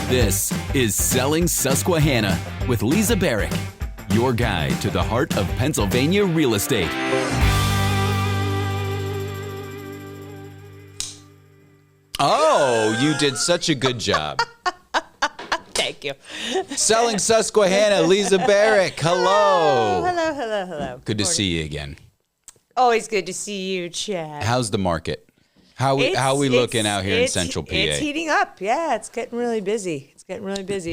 This is Selling Susquehanna with Lisa Barrick, your guide to the heart of Pennsylvania real estate. Oh, you did such a good job. Thank you. Selling Susquehanna, Lisa Barrick. Hello. Hello. Good to see you again. Always good to see you, Chad. How's the market? How are we looking out here in Central PA? It's heating up. Yeah, it's getting really busy.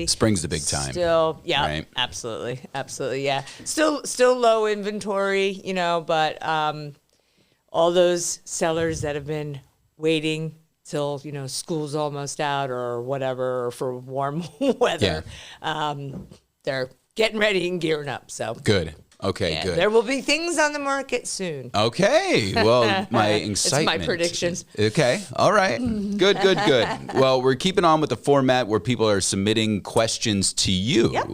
Spring's the big time. Still, yeah, right? Absolutely, yeah. Still low inventory, but all those sellers that have been waiting till school's almost out or whatever, or for warm weather, they're getting ready and gearing up. So good. Okay, good. There will be things on the market soon. Okay. Well, my excitement. It's my predictions. Okay. All right. Good. Well, we're keeping on with the format where people are submitting questions to you. Yep.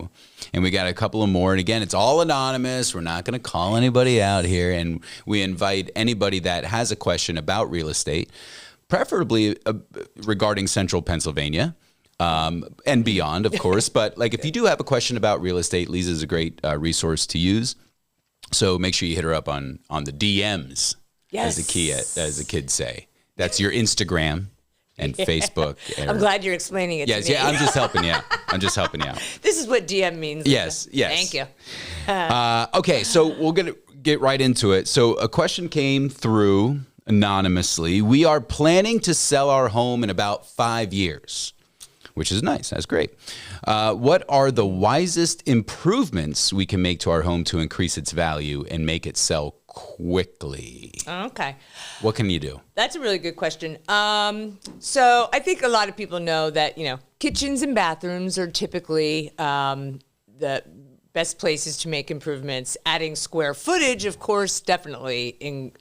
And we got a couple of more. And again, it's all anonymous. We're not going to call anybody out here. And we invite anybody that has a question about real estate, preferably regarding Central Pennsylvania. And beyond, of course. But if you do have a question about real estate, Lisa's a great resource to use. So make sure you hit her up on the DMs, yes, as the kids say. That's your Instagram and Facebook. I'm glad you're explaining it to me. Yeah, I'm just helping you out. This is what DM means. Yes. Thank you. Okay, so we're going to get right into it. So a question came through anonymously. We are planning to sell our home in about 5 years. Which is nice. That's great. What are the wisest improvements we can make to our home to increase its value and make it sell quickly? Okay. What can you do? That's a really good question. So I think a lot of people know that, kitchens and bathrooms are typically the best places to make improvements. Adding square footage, of course, definitely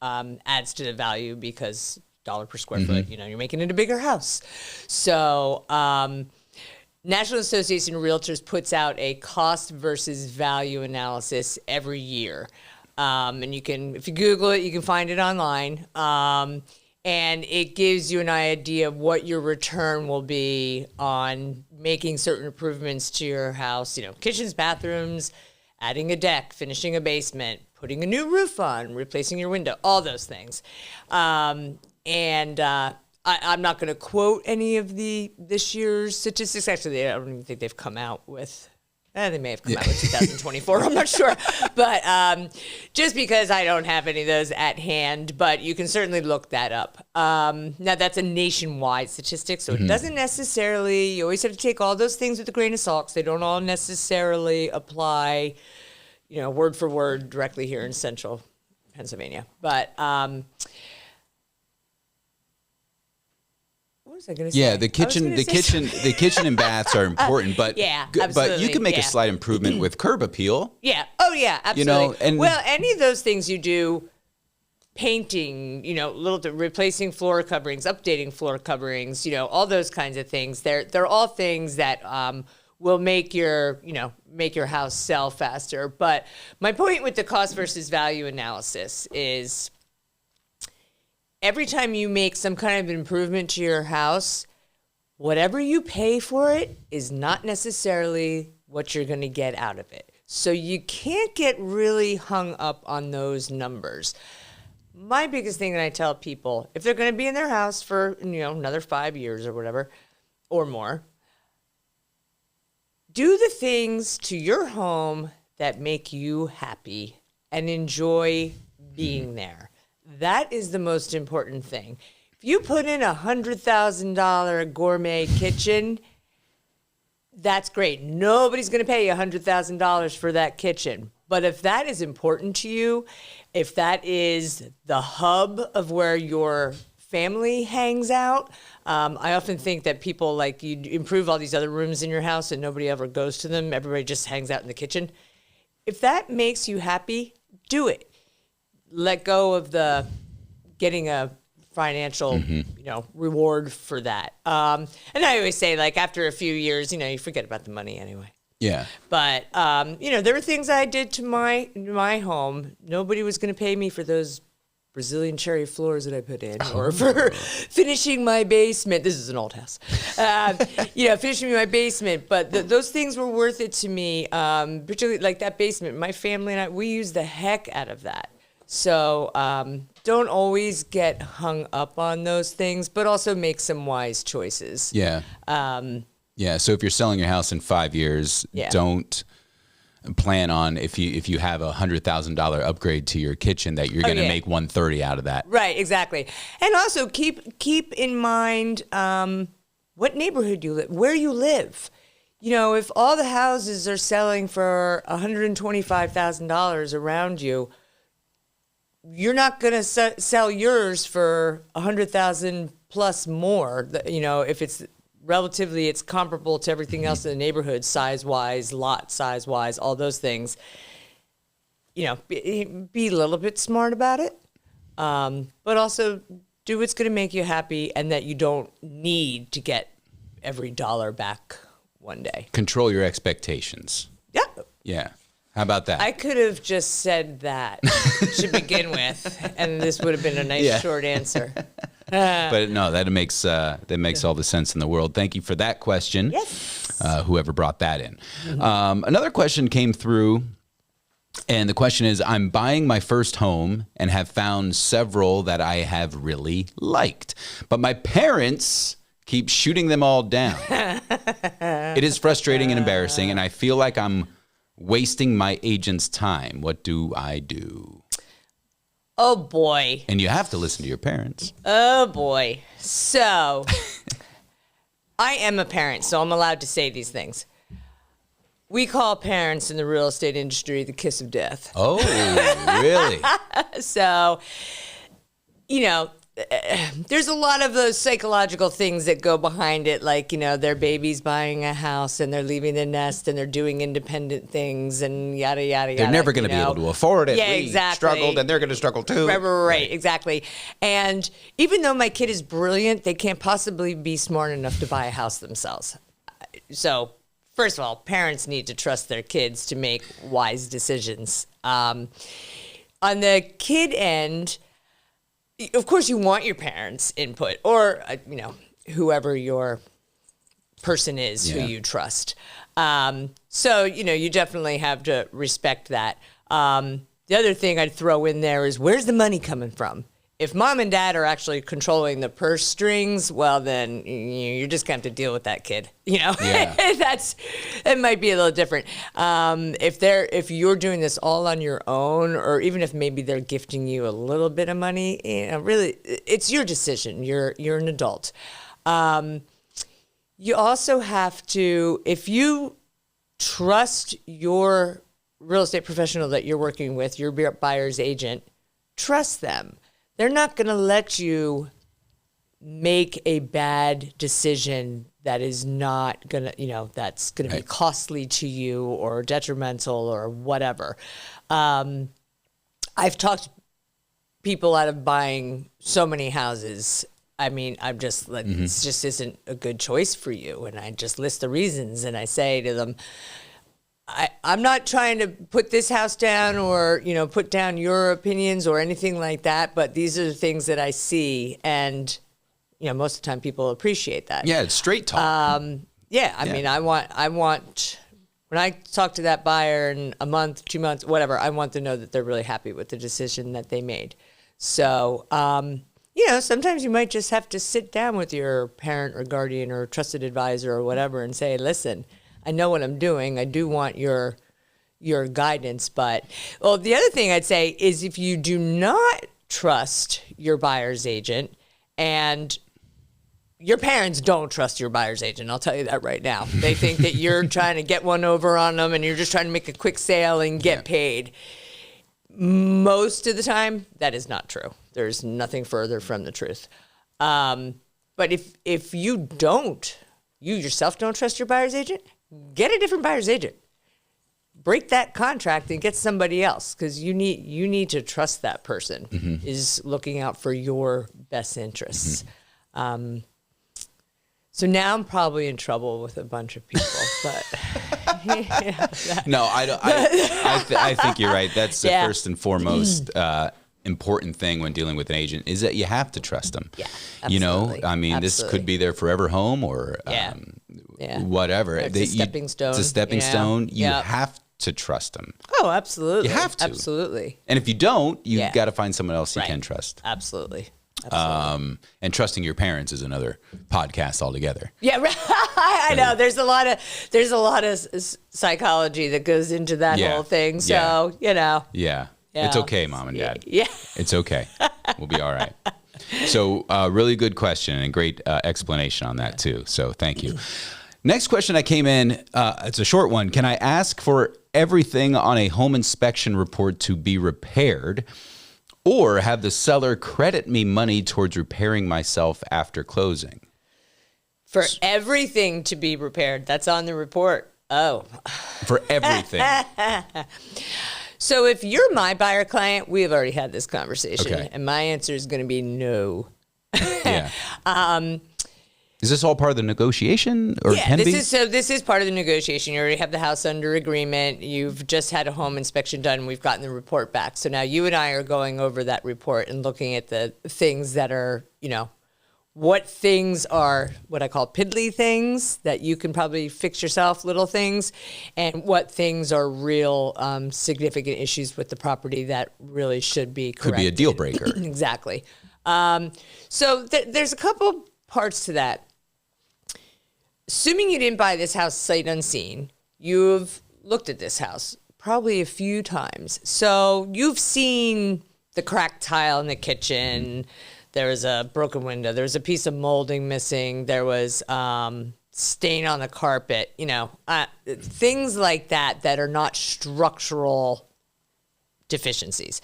adds to the value because dollar per square foot, you're making it a bigger house. So National Association of Realtors puts out a cost versus value analysis every year. And you can, if you Google it, you can find it online. And it gives you an idea of what your return will be on making certain improvements to your house, kitchens, bathrooms, adding a deck, finishing a basement, putting a new roof on, replacing your window, all those things. And I'm not going to quote any of this year's statistics. Actually, I don't even think they've come out with. They may have come out with 2024. I'm not sure. But just because I don't have any of those at hand, but you can certainly look that up. Now, that's a nationwide statistic, so it doesn't necessarily. You always have to take all those things with a grain of salt. 'Cause they don't all necessarily apply, word for word directly here in Central Pennsylvania. But what was I going to say? Yeah, the kitchen and baths are important, but but you can make a slight improvement with curb appeal. Yeah. Oh yeah, absolutely. And well, any of those things you do, painting, replacing floor coverings, updating floor coverings, all those kinds of things. They're all things that will make your house sell faster. But my point with the cost versus value analysis is, every time you make some kind of improvement to your house, whatever you pay for it is not necessarily what you're going to get out of it. So you can't get really hung up on those numbers. My biggest thing that I tell people, if they're going to be in their house for, another 5 years or whatever, or more, do the things to your home that make you happy and enjoy being there. That is the most important thing. If you put in a $100,000 gourmet kitchen, that's great. Nobody's going to pay you $100,000 for that kitchen. But if that is important to you, if that is the hub of where your family hangs out, I often think that people, you improve all these other rooms in your house and nobody ever goes to them. Everybody just hangs out in the kitchen. If that makes you happy, do it. Let go of the getting a financial, reward for that. And I always say, after a few years, you forget about the money anyway. Yeah. But, there were things I did to my home. Nobody was going to pay me for those Brazilian cherry floors that I put in, or for finishing my basement. This is an old house. Finishing my basement. But those things were worth it to me, particularly like that basement. My family and I, we used the heck out of that. So don't always get hung up on those things, but also make some wise choices. Yeah. So if you're selling your house in 5 years, don't plan on if you have $100,000 upgrade to your kitchen that you're going to make 130 out of that. Right, exactly. And also keep in mind what neighborhood you live, where you live. If all the houses are selling for $125,000 around you, you're not going to sell yours for $100,000 plus more. If it's relatively, it's comparable to everything else in the neighborhood, size-wise, lot size-wise, all those things. Be a little bit smart about it, but also do what's going to make you happy and that you don't need to get every dollar back one day. Control your expectations. Yeah. Yeah. How about that? I could have just said that to begin with, and this would have been a nice short answer. But no, that makes all the sense in the world. Thank you for that question. Yes. Whoever brought that in. Another question came through, and the question is, I'm buying my first home and have found several that I have really liked, but my parents keep shooting them all down. It is frustrating and embarrassing, and I feel like I'm wasting my agent's time. What do I do? Oh, boy. And you have to listen to your parents. Oh, boy. So, I am a parent, so I'm allowed to say these things. We call parents in the real estate industry the kiss of death. Oh, really? So, there's a lot of those psychological things that go behind it, like, their baby's buying a house and they're leaving the nest and they're doing independent things and yada, yada, yada. They're never going to be able to afford it. Yeah, we exactly. struggled and they're going to struggle too. Right, exactly. And even though my kid is brilliant, they can't possibly be smart enough to buy a house themselves. So, first of all, parents need to trust their kids to make wise decisions. On the kid end, of course, you want your parents' input or, whoever your person is who you trust. So, you definitely have to respect that. The other thing I'd throw in there is, where's the money coming from? If mom and dad are actually controlling the purse strings, well, then you're just going to have to deal with that kid. It might be a little different. If you're doing this all on your own, or even if maybe they're gifting you a little bit of money, really, it's your decision. You're an adult. You also have to, if you trust your real estate professional that you're working with, your buyer's agent, trust them. They're not going to let you make a bad decision that is not going to, that's going to be costly to you or detrimental or whatever. I've talked people out of buying so many houses. I mean, I'm just like, this just isn't a good choice for you. And I just list the reasons and I say to them, I'm not trying to put this house down or, put down your opinions or anything like that, but these are the things that I see. And, most of the time people appreciate that. Yeah, it's straight talk. I mean, I want, when I talk to that buyer in a month, 2 months, whatever, I want to know that they're really happy with the decision that they made. So, sometimes you might just have to sit down with your parent or guardian or trusted advisor or whatever and say, listen, I know what I'm doing. I do want your guidance. But, the other thing I'd say is if you do not trust your buyer's agent, and your parents don't trust your buyer's agent, I'll tell you that right now. They think that you're trying to get one over on them and you're just trying to make a quick sale and get paid. Most of the time, that is not true. There's nothing further from the truth. But if you yourself don't trust your buyer's agent, get a different buyer's agent. Break that contract and get somebody else, because you need to trust that person is looking out for your best interests. So now I'm probably in trouble with a bunch of people, but no, I don't. I think you're right. That's first and foremost important thing when dealing with an agent is that you have to trust them. Yeah, you know, absolutely. I mean, this could be their forever home or whatever. It's a stepping stone. It's a stepping you know? stone. You Yep. have to trust them. Oh, absolutely. You have to. Absolutely. And if you don't, you've Yeah. got to find someone else you Right. can trust. Absolutely. And trusting your parents is another podcast altogether. Yeah, right. I know. There's a lot of psychology that goes into that Yeah. whole thing. So Yeah. you know. Yeah. Yeah. It's okay, Mom and Dad. Yeah. It's okay. We'll be all right. So really good question and great explanation on that too. So thank you. Next question that came in, it's a short one. Can I ask for everything on a home inspection report to be repaired or have the seller credit me money towards repairing myself after closing? For everything to be repaired, that's on the report. Oh. For everything. So if you're my buyer client, we have already had this conversation. Okay. And my answer is going to be no. Yeah. Is this all part of the negotiation or can be? This is part of the negotiation. You already have the house under agreement. You've just had a home inspection done. We've gotten the report back. So now you and I are going over that report and looking at the things that are, you know, what things are what I call piddly things that you can probably fix yourself, little things, and what things are real significant issues with the property that really should be corrected. Could be a deal breaker. Exactly. So there's a couple parts to that. Assuming you didn't buy this house sight unseen, you've looked at this house probably a few times. So you've seen the cracked tile in the kitchen. There was a broken window. There was a piece of molding missing. There was stain on the carpet. You know, things like that that are not structural deficiencies.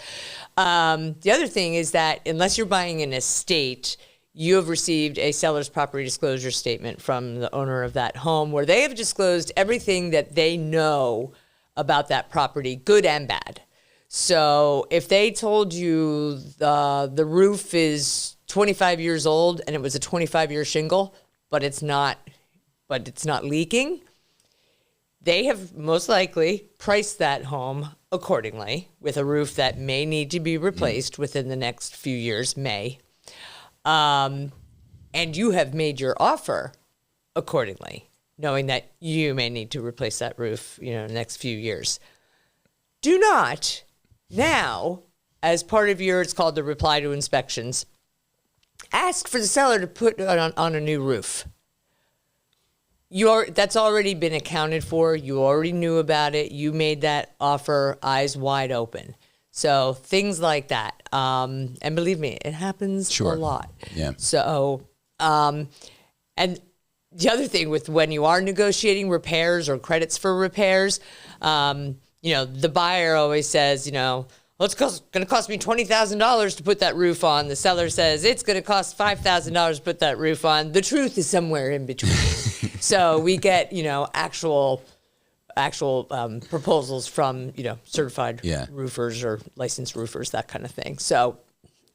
The other thing is that unless you're buying an estate, you have received a seller's property disclosure statement from the owner of that home where they have disclosed everything that they know about that property, good and bad. So if they told you the roof is 25 years old and it was a 25-year shingle, but it's not leaking, they have most likely priced that home accordingly with a roof that may need to be replaced within the next few years, and you have made your offer accordingly, knowing that you may need to replace that roof, you know, in the next few years. Do not now, as part of your, it's called the reply to inspections, ask for the seller to put on a new roof. That's already been accounted for. You already knew about it. You made that offer eyes wide open. So things like that. And believe me, it happens a lot. Yeah. So, and the other thing with when you are negotiating repairs or credits for repairs, you know, the buyer always says, you know, well, it's going to cost me $20,000 to put that roof on. The seller says it's going to cost $5,000 to put that roof on. The truth is somewhere in between. So we get, you know, actual proposals from, you know, certified roofers or licensed roofers, that kind of thing. So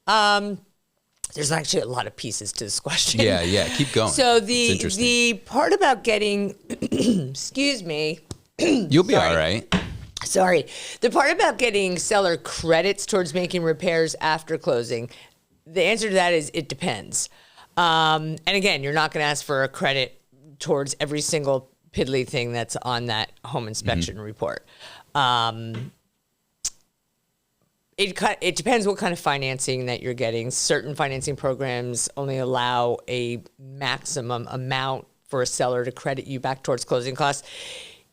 there's actually a lot of pieces to this question. Yeah. Keep going. So the part about getting, excuse me. You'll be all right. Sorry. The part about getting seller credits towards making repairs after closing, the answer to that is it depends. And again, you're not going to ask for a credit towards every single piddly thing that's on that home inspection report. It depends what kind of financing that you're getting. Certain financing programs only allow a maximum amount for a seller to credit you back towards closing costs.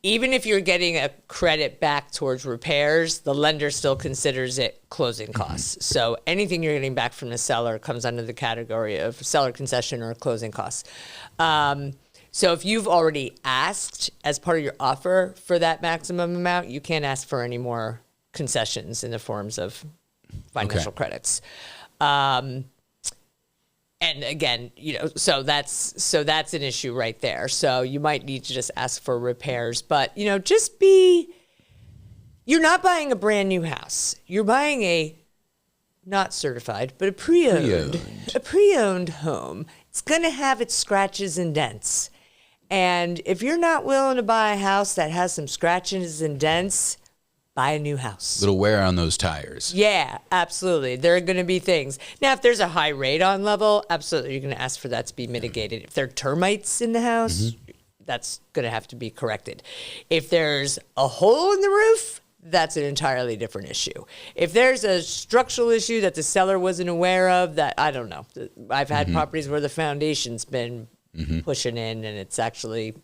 Even if you're getting a credit back towards repairs, the lender still considers it closing costs. So anything you're getting back from the seller comes under the category of seller concession or closing costs. So if you've already asked as part of your offer for that maximum amount, you can't ask for any more concessions in the forms of financial credits. And again, you know, so that's an issue right there. So you might need to just ask for repairs, but you know, you're not buying a brand new house. You're buying a not certified, but a pre-owned home. It's going to have its scratches and dents. And if you're not willing to buy a house that has some scratches and dents, buy a new house. Little wear on those tires. Yeah, absolutely. There are going to be things. Now, if there's a high radon level, absolutely, you're going to ask for that to be mitigated. If there are termites in the house, that's going to have to be corrected. If there's a hole in the roof, that's an entirely different issue. If there's a structural issue that the seller wasn't aware of, that I don't know. I've had properties where the foundation's been pushing in, and it's actually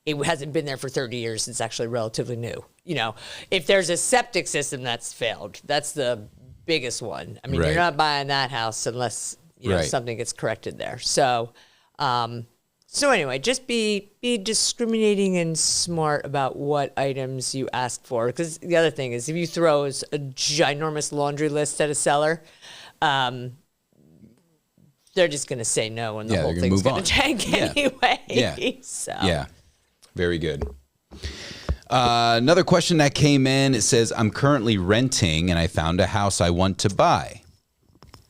it hasn't been there for 30 years. It's actually relatively new. You know, if there's a septic system that's failed, that's the biggest one. I mean, Right. you're not buying that house unless you know Right. something gets corrected there. So, so anyway, just be discriminating and smart about what items you ask for. Because the other thing is, if you throw a ginormous laundry list at a seller, they're just going to say no, and the whole they're gonna thing's move going on. to tank Yeah. anyway. Yeah. So. Yeah. Very good. Another question that came in, it says, I'm currently renting and I found a house I want to buy.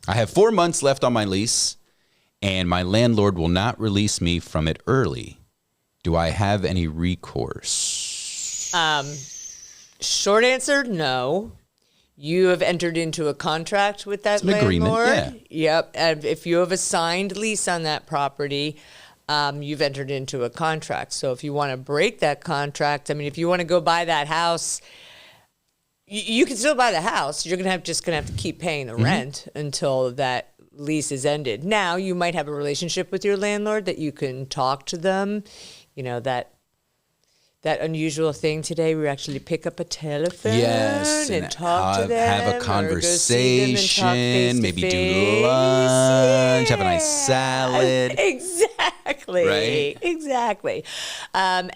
I have 4 months left on my lease and my landlord will not release me from it early. Do I have any recourse? Short answer, no. You have entered into a contract with that It's an agreement, landlord. yeah. Yep. And if you have a signed lease on that property, you've entered into a contract. So if you want to break that contract, I mean, if you want to go buy that house, you can still buy the house. You're just gonna have to keep paying the rent until that lease is ended. Now, you might have a relationship with your landlord that you can talk to them. You know, that unusual thing today, we actually pick up a telephone Yes, and talk to have them. a or go see them and talk conversation, maybe do face-to-face. lunch, have a nice Yeah, salad. Exactly. Right? Exactly. And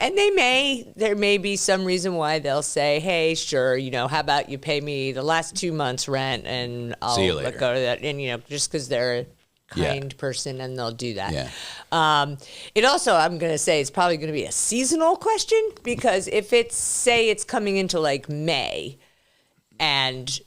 there may be some reason why they'll say, hey, sure, you know, how about you pay me the last 2 months rent and I'll See you later. let go of that. And, you know, just because they're a Yeah. kind person and they'll do that. Yeah. It also, I'm going to say, it's probably going to be a seasonal question, because if it's coming into like May and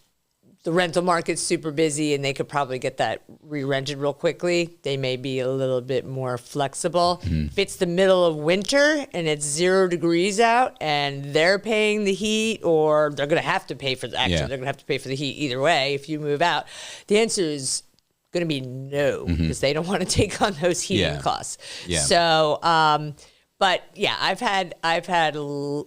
the rental market's super busy and they could probably get that re-rented real quickly, they may be a little bit more flexible. If it's the middle of winter and it's 0 degrees out and they're paying the heat, or they're going to have to pay for they're going to have to pay for the heat either way if you move out, the answer is going to be no, because they don't want to take on those heating costs. Yeah. So, but yeah, I've had a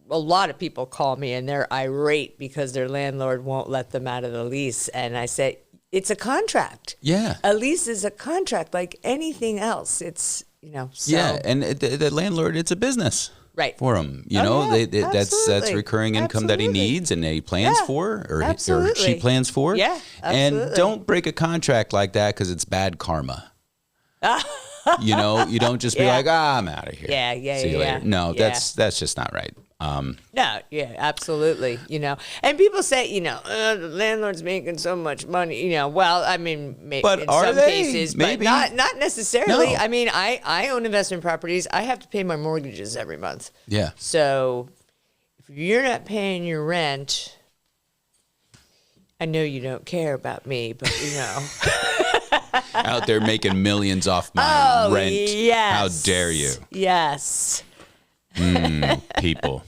lot of people call me and they're irate because their landlord won't let them out of the lease. And I say, it's a contract. Yeah. A lease is a contract like anything else. It's, you know, so. Yeah, and the landlord, it's a business. Right. For him, you Oh, know, yeah, that's absolutely. recurring income that he Absolutely. needs and he plans Yeah, for, or absolutely. she plans for. Yeah, and absolutely. don't break a contract like that because it's bad karma. You know, you don't just be Yeah. like, I'm out of here. Yeah, See you yeah. later. No, Yeah. that's just not right. No, yeah, absolutely. You know, and people say, you know, the landlord's making so much money. You know, well, I mean, But in are some they? cases, Maybe. but not necessarily. No. I mean, I own investment properties. I have to pay my mortgages every month. Yeah. So if you're not paying your rent, I know you don't care about me, but you know. Out there making millions off my rent. Yes. How dare you? Yes. People.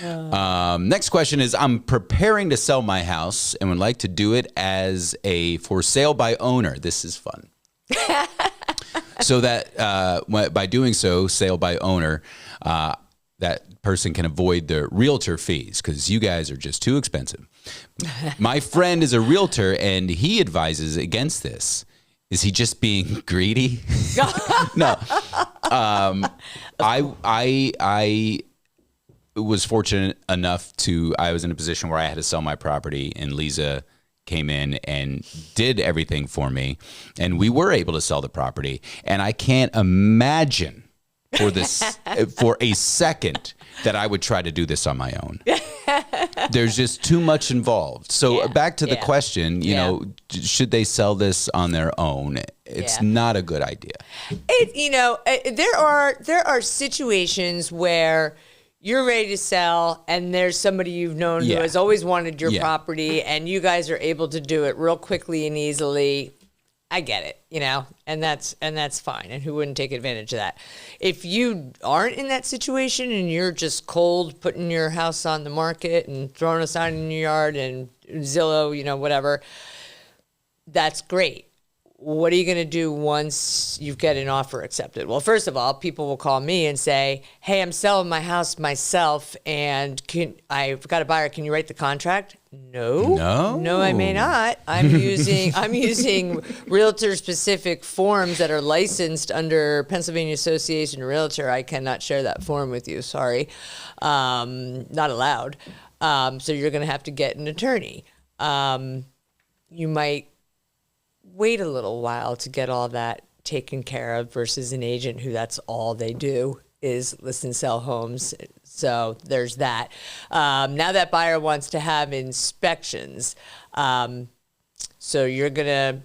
Next question is, I'm preparing to sell my house and would like to do it as a for sale by owner. This is fun. So that by doing so, sale by owner, that person can avoid the realtor fees because you guys are just too expensive. My friend is a realtor and he advises against this. Is he just being greedy? No. I was fortunate enough I was in a position where I had to sell my property, and Lisa came in and did everything for me, and we were able to sell the property. And I can't imagine for a second that I would try to do this on my own. There's just too much involved. So back to the question, you know, should they sell this on their own? It's not a good idea. There are situations where you're ready to sell and there's somebody you've known who has always wanted your property and you guys are able to do it real quickly and easily. I get it, and that's fine. And who wouldn't take advantage of that? If you aren't in that situation and you're just cold, putting your house on the market and throwing a sign in your yard and Zillow, whatever, that's great. What are you going to do once you get an offer accepted? Well, first of all, people will call me and say, hey, I'm selling my house myself and I've got a buyer. Can you write the contract? No, I may not. I'm using realtor-specific forms that are licensed under Pennsylvania Association of Realtor. I cannot share that form with you. Sorry, not allowed. So you're going to have to get an attorney. You might wait a little while to get all that taken care of versus an agent who that's all they do is list and sell homes. So there's that. Now that buyer wants to have inspections. So you're going to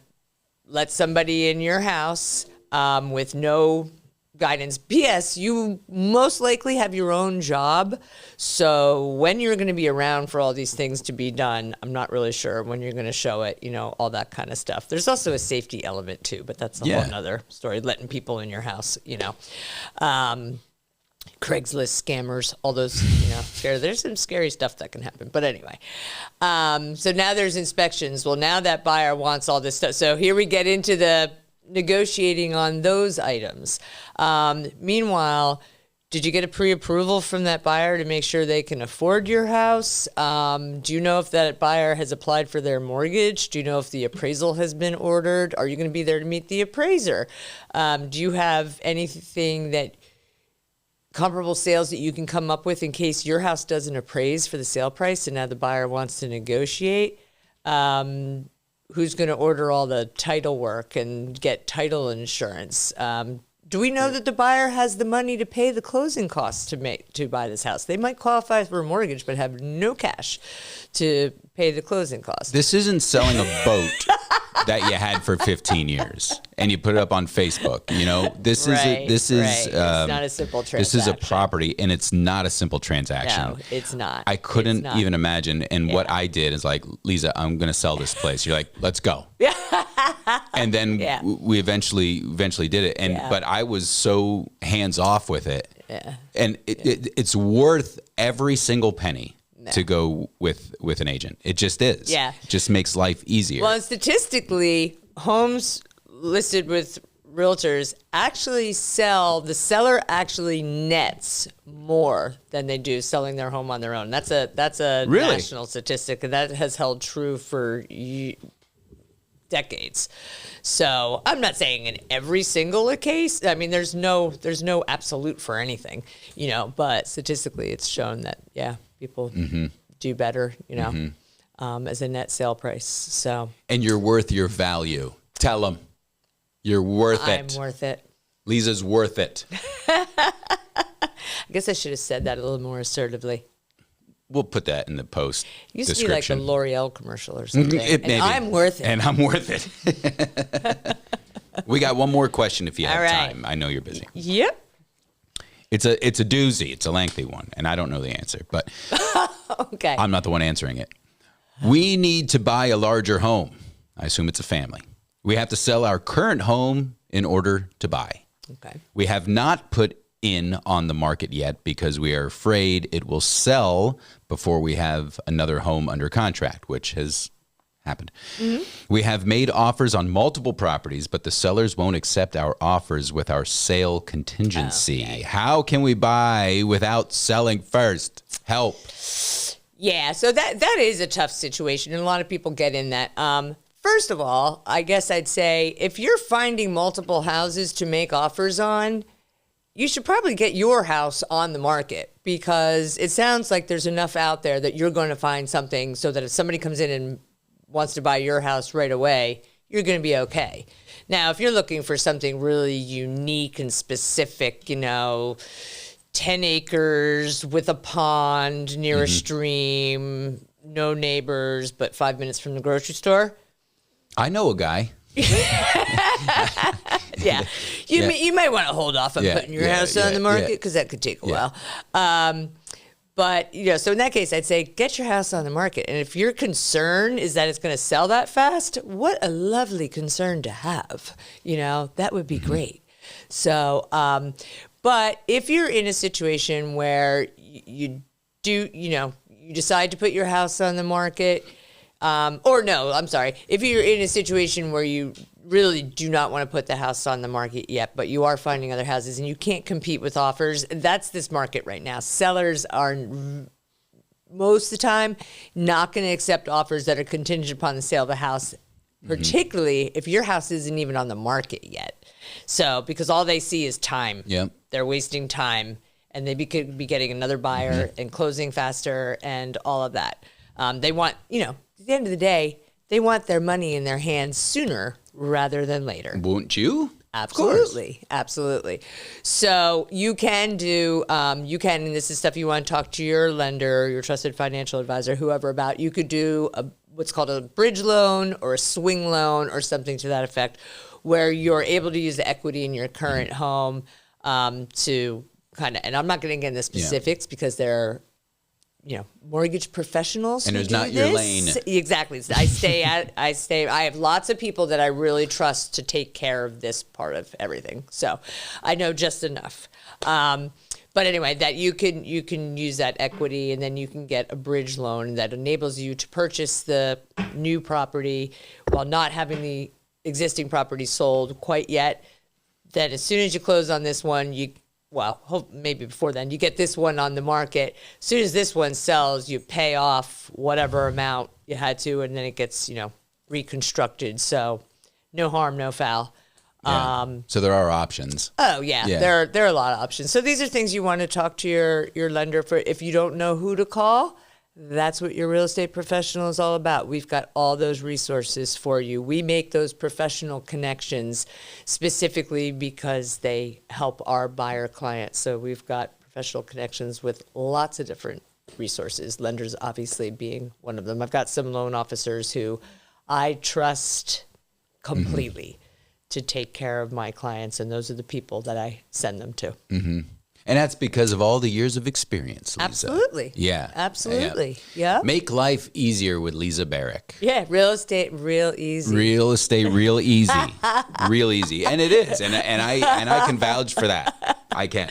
let somebody in your house with no guidance. P.S. You most likely have your own job. So when you're going to be around for all these things to be done, I'm not really sure when you're going to show it, all that kind of stuff. There's also a safety element too, but that's a whole nother story, letting people in your house, Craigslist scammers, all those, scary. There's some scary stuff that can happen. But anyway, so now there's inspections. Well, now that buyer wants all this stuff. So here we get into the negotiating on those items. Meanwhile, did you get a pre-approval from that buyer to make sure they can afford your house? Do you know if that buyer has applied for their mortgage? Do you know if the appraisal has been ordered? Are you going to be there to meet the appraiser? Do you have anything that comparable sales that you can come up with in case your house doesn't appraise for the sale price and now the buyer wants to negotiate? Who's going to order all the title work and get title insurance? Do we know that the buyer has the money to pay the closing costs to buy this house? They might qualify for a mortgage but have no cash to pay the closing costs. This isn't selling a boat that you had for 15 years and you put it up on Facebook. This is it's not a simple transaction. This is a property and it's not a simple transaction. No, it's not. I couldn't even imagine. And what I did is like, Lisa, I'm going to sell this place. You're like, let's go. And then we eventually did it. But I was so hands off with it. Yeah. And it's worth every single penny. To go with an agent. It just is. Yeah. It just makes life easier. Well, statistically, homes listed with realtors actually the seller actually nets more than they do selling their home on their own. That's a really? National statistic, and that has held true for decades. So I'm not saying in every single case. I mean, there's no absolute for anything, but statistically it's shown that, people do better, as a net sale price. So. And you're worth your value. Tell them you're worth it. I'm worth it. Lisa's worth it. I guess I should have said that a little more assertively. We'll put that in the post It used description. to be like a L'Oreal commercial or something. Maybe. I'm worth it. And I'm worth it. We got one more question if you have time. I know you're busy. Yep. It's a doozy. It's a lengthy one, and I don't know the answer, but okay. I'm not the one answering it. We need to buy a larger home. I assume it's a family. We have to sell our current home in order to buy. Okay. We have not put in on the market yet because we are afraid it will sell before we have another home under contract, which has happened. Mm-hmm. We have made offers on multiple properties, but the sellers won't accept our offers with our sale contingency. Okay. How can we buy without selling first? Help. Yeah, so that is a tough situation, and a lot of people get in that. First of all, I guess I'd say if you're finding multiple houses to make offers on, you should probably get your house on the market because it sounds like there's enough out there that you're going to find something so that if somebody comes in and wants to buy your house right away, you're going to be okay. Now, if you're looking for something really unique and specific, 10 acres with a pond near a stream, no neighbors, but 5 minutes from the grocery store. I know a guy. Yeah. You might want to hold off on putting your house on the market because that could take a while. But, so in that case, I'd say get your house on the market. And if your concern is that it's going to sell that fast, what a lovely concern to have. That would be great. So, but if you're in a situation where you decide to put your house on the market, if you're in a situation where you really do not want to put the house on the market yet, but you are finding other houses and you can't compete with offers, that's this market right now. Sellers are most of the time not going to accept offers that are contingent upon the sale of the house, particularly if your house isn't even on the market yet. So, because all they see is time. Yep. They're wasting time, and they could be getting another buyer and closing faster and all of that. They want, at the end of the day, they want their money in their hands sooner rather than later. Won't you? Absolutely. Absolutely. So you can do, and this is stuff you want to talk to your lender, your trusted financial advisor, whoever about. You could do what's called a bridge loan or a swing loan or something to that effect, where you're able to use the equity in your current home to kind of, and I'm not going to get into specifics because they're, mortgage professionals. And who there's do not your this. lane. Exactly. I have lots of people that I really trust to take care of this part of everything. So I know just enough. But anyway, that you can use that equity, and then you can get a bridge loan that enables you to purchase the new property while not having the existing property sold quite yet. Then as soon as you close on this one, maybe before then, you get this one on the market. As soon as this one sells, you pay off whatever amount you had to, and then it gets, reconstructed. So no harm, no foul. Yeah. So there are options. Oh, yeah. There are a lot of options. So these are things you want to talk to your lender for. If you don't know who to call, that's what your real estate professional is all about. We've got all those resources for you. We make those professional connections specifically because they help our buyer clients. So we've got professional connections with lots of different resources, lenders obviously being one of them. I've got some loan officers who I trust completely to take care of my clients, and those are the people that I send them to. Mm-hmm. And that's because of all the years of experience, Lisa. Absolutely. Yeah. Absolutely. Yeah. Make life easier with Lisa Barrick. Yeah. Real estate, real easy. Real estate, real easy. Real easy. And it is. And I can vouch for that. I can.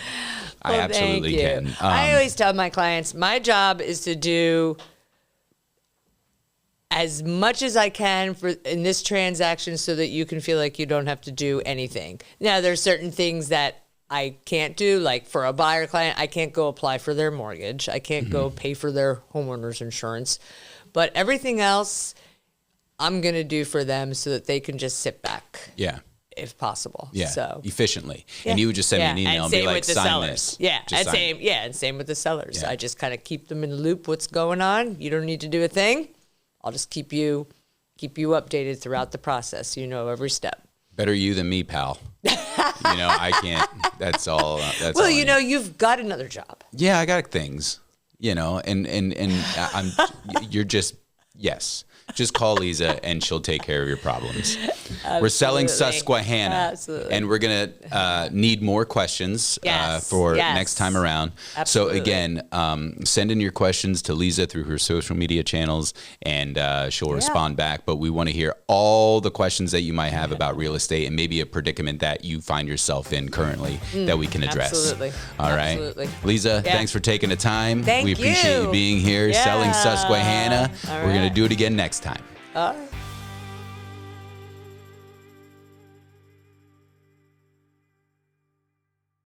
I absolutely can. I always tell my clients, my job is to do as much as I can in this transaction so that you can feel like you don't have to do anything. Now, there's certain things that I can't do, like for a buyer client, I can't go apply for their mortgage. I can't go pay for their homeowner's insurance. But everything else, I'm going to do for them so that they can just sit back. Yeah. If possible. Yeah. So efficiently. Yeah. And you would just send me an email and be like, sign this. Yeah. And same with the sellers. Yeah. I just kind of keep them in the loop. What's going on? You don't need to do a thing. I'll just keep you updated throughout the process. Every step. Better you than me, pal. I can't. That's all. Well, you've got another job. Yeah, I got things. And I'm. You're just yes. Just call Lisa and she'll take care of your problems. Absolutely. We're selling Susquehanna. Absolutely. And we're going to need more questions for next time around. Absolutely. So again, send in your questions to Lisa through her social media channels and she'll respond back. But we want to hear all the questions that you might have about real estate and maybe a predicament that you find yourself in currently that we can address. Absolutely. All right. Absolutely. Lisa, thanks for taking the time. Thank we appreciate you being here selling Susquehanna. All We're going to do it again next time. All right.